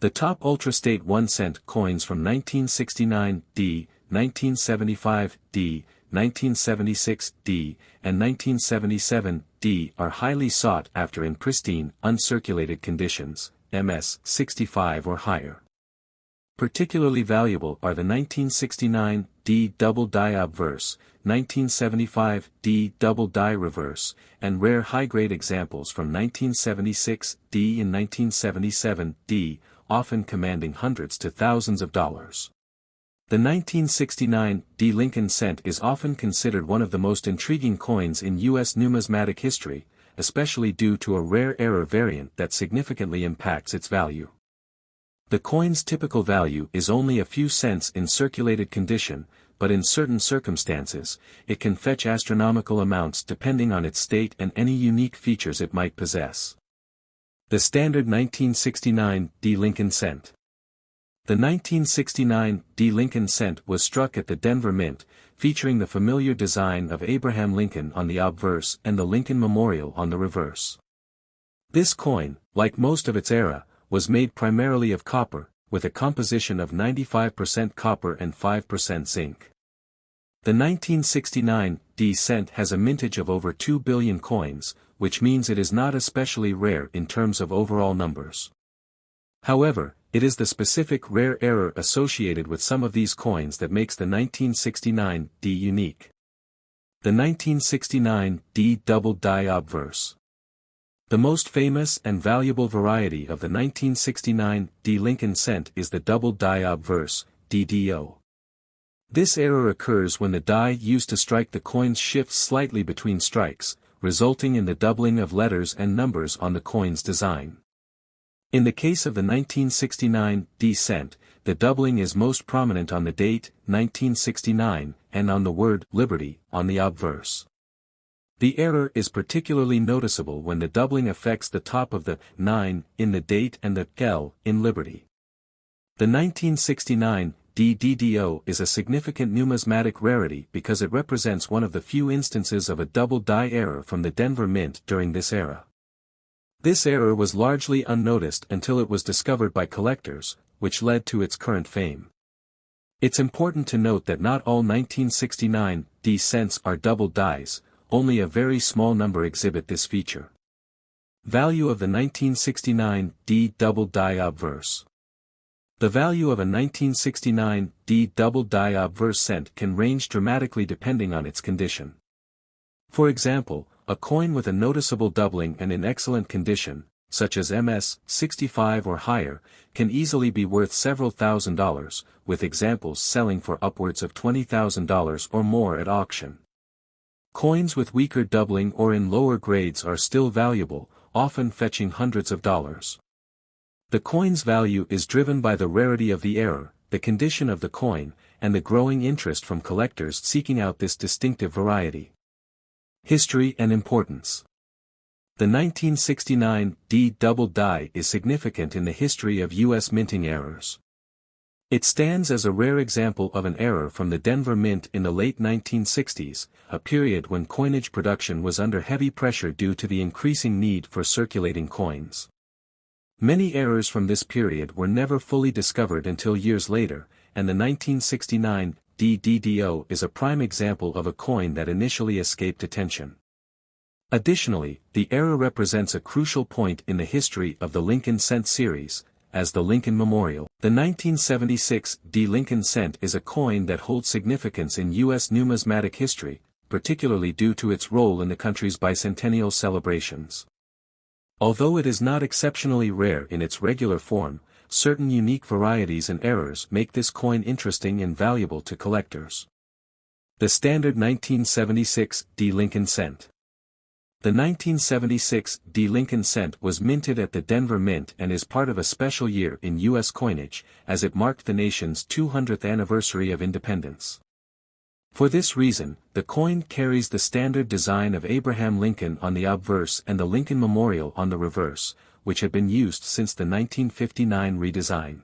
The top Ultra State 1-cent coins from 1969D, 1975D, 1976D, and 1977D are highly sought after in pristine, uncirculated conditions, MS 65 or higher. Particularly valuable are the 1969D double die obverse, 1975D double die reverse, and rare high-grade examples from 1976D and 1977D, often commanding hundreds to thousands of dollars. The 1969D Lincoln cent is often considered one of the most intriguing coins in U.S. numismatic history, especially due to a rare error variant that significantly impacts its value. The coin's typical value is only a few cents in circulated condition, but in certain circumstances, it can fetch astronomical amounts depending on its state and any unique features it might possess. The standard 1969D Lincoln cent. The 1969D Lincoln cent was struck at the Denver Mint, featuring the familiar design of Abraham Lincoln on the obverse and the Lincoln Memorial on the reverse. This coin, like most of its era, was made primarily of copper, with a composition of 95% copper and 5% zinc. The 1969D cent has a mintage of over 2 billion coins, which means it is not especially rare in terms of overall numbers. However, it is the specific rare error associated with some of these coins that makes the 1969D unique. The 1969D double die obverse. The most famous and valuable variety of the 1969D Lincoln cent is the double die obverse, DDO. This error occurs when the die used to strike the coins shifts slightly between strikes, resulting in the doubling of letters and numbers on the coin's design. In the case of the 1969D cent, the doubling is most prominent on the date, 1969, and on the word, liberty, on the obverse. The error is particularly noticeable when the doubling affects the top of the 9 in the date and the L in liberty. The 1969D DDO is a significant numismatic rarity because it represents one of the few instances of a double die error from the Denver Mint during this era. This error was largely unnoticed until it was discovered by collectors, which led to its current fame. It's important to note that not all 1969D cents are double dies, only a very small number exhibit this feature. Value of the 1969D double die obverse. The value of a 1969D double die obverse cent can range dramatically depending on its condition. For example, a coin with a noticeable doubling and in excellent condition, such as MS 65 or higher, can easily be worth several $1,000s, with examples selling for upwards of $20,000 or more at auction. Coins with weaker doubling or in lower grades are still valuable, often fetching hundreds of dollars. The coin's value is driven by the rarity of the error, the condition of the coin, and the growing interest from collectors seeking out this distinctive variety. History and importance. The 1969D double die is significant in the history of U.S. minting errors. It stands as a rare example of an error from the Denver Mint in the late 1960s, a period when coinage production was under heavy pressure due to the increasing need for circulating coins. Many errors from this period were never fully discovered until years later, and the 1969D DDO is a prime example of a coin that initially escaped attention. Additionally, the error represents a crucial point in the history of the Lincoln cent series, as the Lincoln Memorial. The 1976D Lincoln cent is a coin that holds significance in U.S. numismatic history, particularly due to its role in the country's bicentennial celebrations. Although it is not exceptionally rare in its regular form, certain unique varieties and errors make this coin interesting and valuable to collectors. The standard 1976D Lincoln cent. The 1976D Lincoln cent was minted at the Denver Mint and is part of a special year in U.S. coinage, as it marked the nation's 200th anniversary of independence. For this reason, the coin carries the standard design of Abraham Lincoln on the obverse and the Lincoln Memorial on the reverse, which had been used since the 1959 redesign.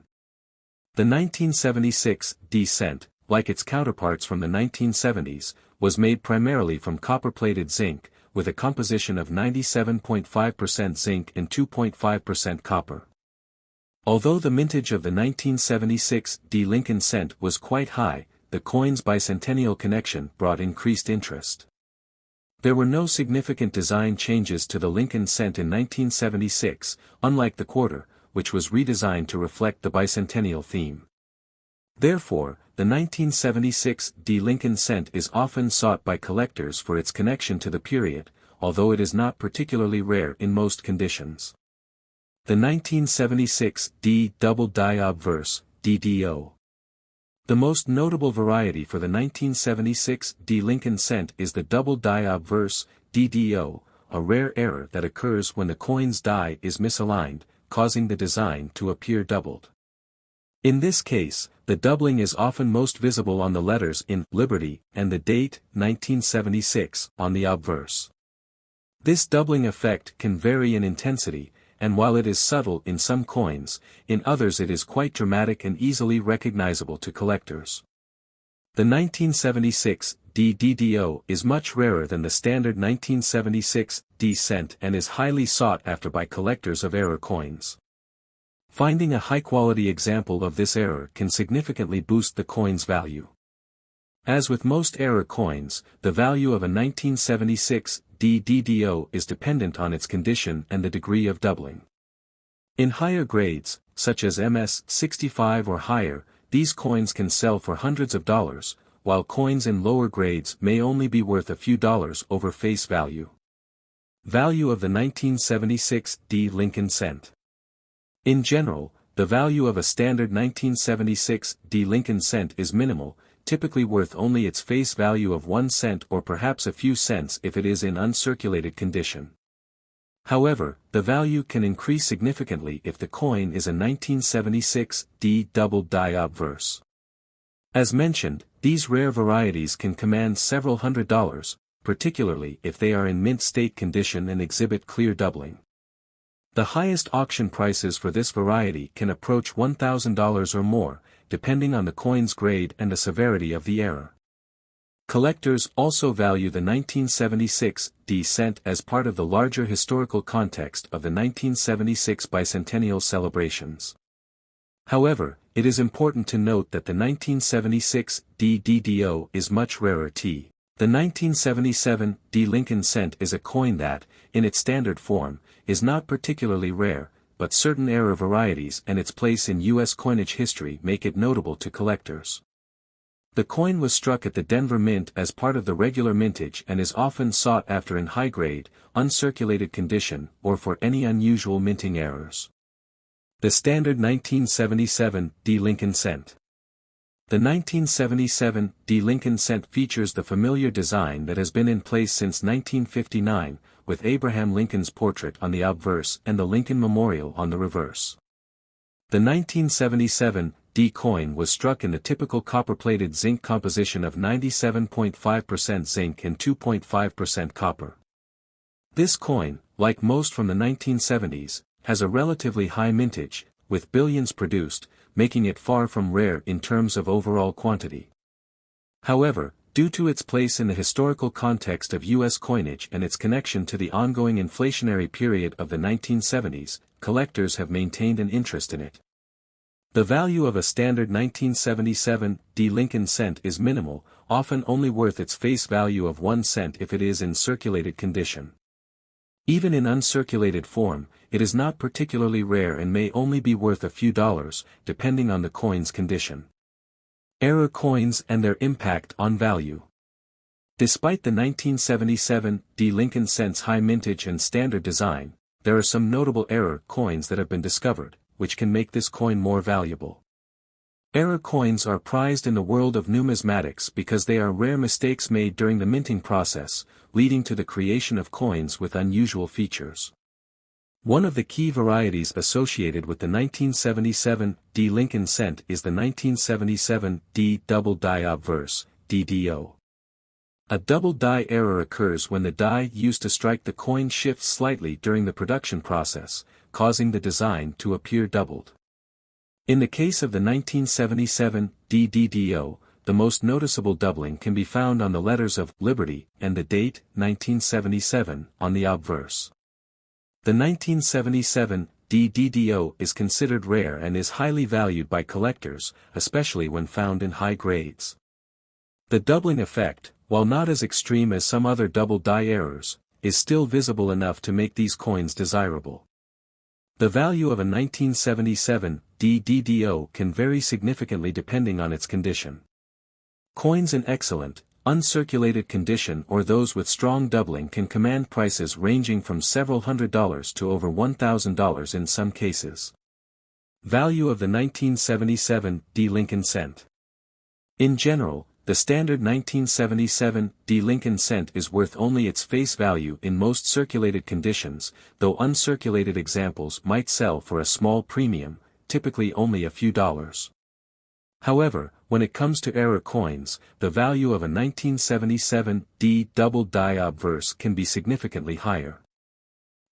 The 1976D cent, like its counterparts from the 1970s, was made primarily from copper-plated zinc, with a composition of 97.5% zinc and 2.5% copper. Although the mintage of the 1976 D Lincoln cent was quite high, the coin's bicentennial connection brought increased interest. There were no significant design changes to the Lincoln cent in 1976, unlike the quarter, which was redesigned to reflect the bicentennial theme. Therefore, the 1976 D Lincoln cent is often sought by collectors for its connection to the period, although it is not particularly rare in most conditions. The 1976 D Double Die Obverse, DDO. The most notable variety for the 1976 D Lincoln cent is the Double Die Obverse, DDO, a rare error that occurs when the coin's die is misaligned, causing the design to appear doubled. In this case, the doubling is often most visible on the letters in Liberty and the date, 1976, on the obverse. This doubling effect can vary in intensity, and while it is subtle in some coins, in others it is quite dramatic and easily recognizable to collectors. The 1976 D DDO is much rarer than the standard 1976 D cent and is highly sought after by collectors of error coins. Finding a high-quality example of this error can significantly boost the coin's value. As with most error coins, the value of a 1976 D DDO is dependent on its condition and the degree of doubling. In higher grades, such as MS-65 or higher, these coins can sell for hundreds of dollars, while coins in lower grades may only be worth a few dollars over face value. Value of the 1976 D Lincoln cent. In general, the value of a standard 1976 D Lincoln cent is minimal, typically worth only its face value of 1 cent or perhaps a few cents if it is in uncirculated condition. However, the value can increase significantly if the coin is a 1976 D Double Die Obverse. As mentioned, these rare varieties can command several $100s, particularly if they are in mint state condition and exhibit clear doubling. The highest auction prices for this variety can approach $1,000 or more, depending on the coin's grade and the severity of the error. Collectors also value the 1976 D cent as part of the larger historical context of the 1976 bicentennial celebrations. However, it is important to note that the 1976 D DDO is much rarer. The 1977 D Lincoln cent is a coin that, in its standard form, is not particularly rare, but certain error varieties and its place in U.S. coinage history make it notable to collectors. The coin was struck at the Denver Mint as part of the regular mintage and is often sought after in high-grade, uncirculated condition or for any unusual minting errors. The standard 1977 D Lincoln cent. The 1977 D Lincoln cent features the familiar design that has been in place since 1959, with Abraham Lincoln's portrait on the obverse and the Lincoln Memorial on the reverse. The 1977 D coin was struck in the typical copper-plated zinc composition of 97.5% zinc and 2.5% copper. This coin, like most from the 1970s, has a relatively high mintage, with billions produced, making it far from rare in terms of overall quantity. However, due to its place in the historical context of U.S. coinage and its connection to the ongoing inflationary period of the 1970s, collectors have maintained an interest in it. The value of a standard 1977 D Lincoln cent is minimal, often only worth its face value of 1 cent if it is in circulated condition. Even in uncirculated form, it is not particularly rare and may only be worth a few dollars, depending on the coin's condition. Error coins and their impact on value. Despite the 1977 D Lincoln cent's high mintage and standard design, there are some notable error coins that have been discovered, which can make this coin more valuable. Error coins are prized in the world of numismatics because they are rare mistakes made during the minting process, leading to the creation of coins with unusual features. One of the key varieties associated with the 1977 D Lincoln cent is the 1977 D Double Die Obverse, DDO. A double die error occurs when the die used to strike the coin shifts slightly during the production process, causing the design to appear doubled. In the case of the 1977 D DDO, the most noticeable doubling can be found on the letters of Liberty and the date, 1977, on the obverse. The 1977 DDO is considered rare and is highly valued by collectors, especially when found in high grades. The doubling effect, while not as extreme as some other double die errors, is still visible enough to make these coins desirable. The value of a 1977 DDO can vary significantly depending on its condition. Coins in excellent, uncirculated condition or those with strong doubling can command prices ranging from several $100s to over $1,000 in some cases. Value of the 1977 D Lincoln cent. In general, the standard 1977 D Lincoln cent is worth only its face value in most circulated conditions, though uncirculated examples might sell for a small premium, typically only a few dollars. However, when it comes to error coins, the value of a 1977 D double die obverse can be significantly higher.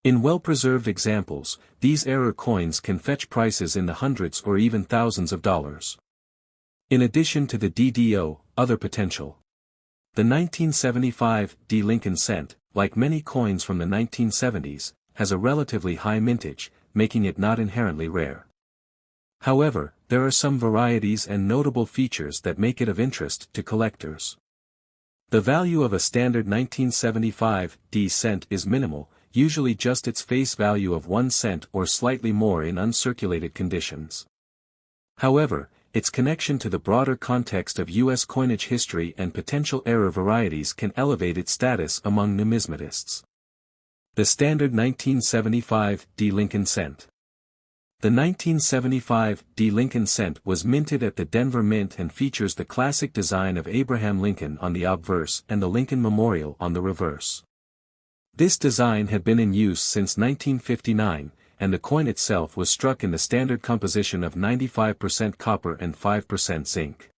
In well-preserved examples, these error coins can fetch prices in the hundreds or even thousands of dollars. In addition to the DDO, other potential. The 1975 D Lincoln cent, like many coins from the 1970s, has a relatively high mintage, making it not inherently rare. However, there are some varieties and notable features that make it of interest to collectors. The value of a standard 1975 D cent is minimal, usually just its face value of 1 cent or slightly more in uncirculated conditions. However, its connection to the broader context of U.S. coinage history and potential error varieties can elevate its status among numismatists. The standard 1975 D Lincoln cent. The 1975 D Lincoln cent was minted at the Denver Mint and features the classic design of Abraham Lincoln on the obverse and the Lincoln Memorial on the reverse. This design had been in use since 1959, and the coin itself was struck in the standard composition of 95% copper and 5% zinc.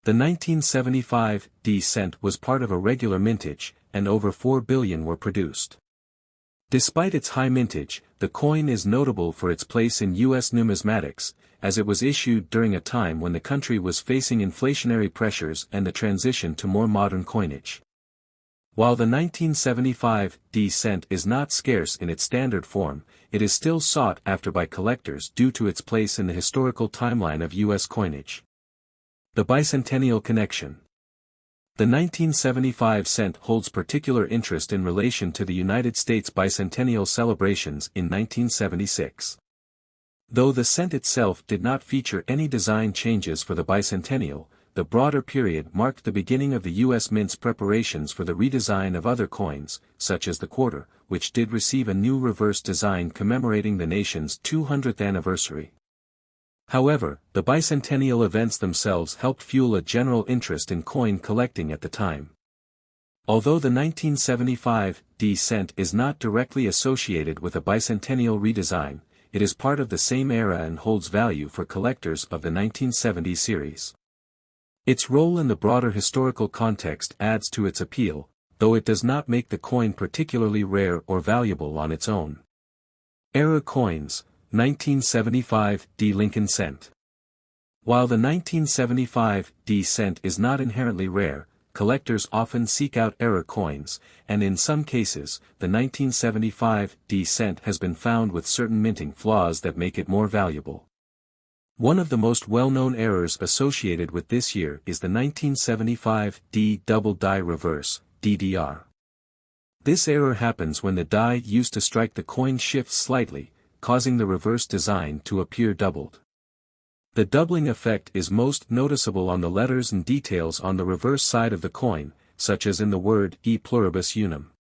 The 1975 D cent was part of a regular mintage, and over 4 billion were produced. Despite its high mintage, the coin is notable for its place in U.S. numismatics, as it was issued during a time when the country was facing inflationary pressures and the transition to more modern coinage. While the 1975 D cent is not scarce in its standard form, it is still sought after by collectors due to its place in the historical timeline of U.S. coinage. The bicentennial connection. The 1975 cent holds particular interest in relation to the United States bicentennial celebrations in 1976. Though the cent itself did not feature any design changes for the bicentennial, the broader period marked the beginning of the U.S. Mint's preparations for the redesign of other coins, such as the quarter, which did receive a new reverse design commemorating the nation's 200th anniversary. However, the bicentennial events themselves helped fuel a general interest in coin collecting at the time. Although the 1975 D cent is not directly associated with a bicentennial redesign, it is part of the same era and holds value for collectors of the 1970 series. Its role in the broader historical context adds to its appeal, though it does not make the coin particularly rare or valuable on its own. Error coins, 1975 D Lincoln cent. While the 1975 D cent is not inherently rare, collectors often seek out error coins, and in some cases, the 1975 D cent has been found with certain minting flaws that make it more valuable. One of the most well-known errors associated with this year is the 1975 D double die reverse, DDR. This error happens when the die used to strike the coin shifts slightly, causing the reverse design to appear doubled. The doubling effect is most noticeable on the letters and details on the reverse side of the coin, such as in the word e pluribus unum.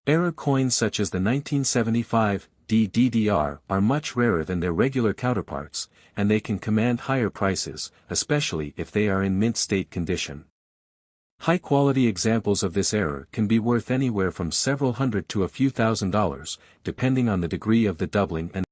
Error coins such as the 1975 DDR are much rarer than their regular counterparts, and they can command higher prices, especially if they are in mint state condition. High-quality examples of this error can be worth anywhere from several hundred to a few $1,000s, depending on the degree of the doubling and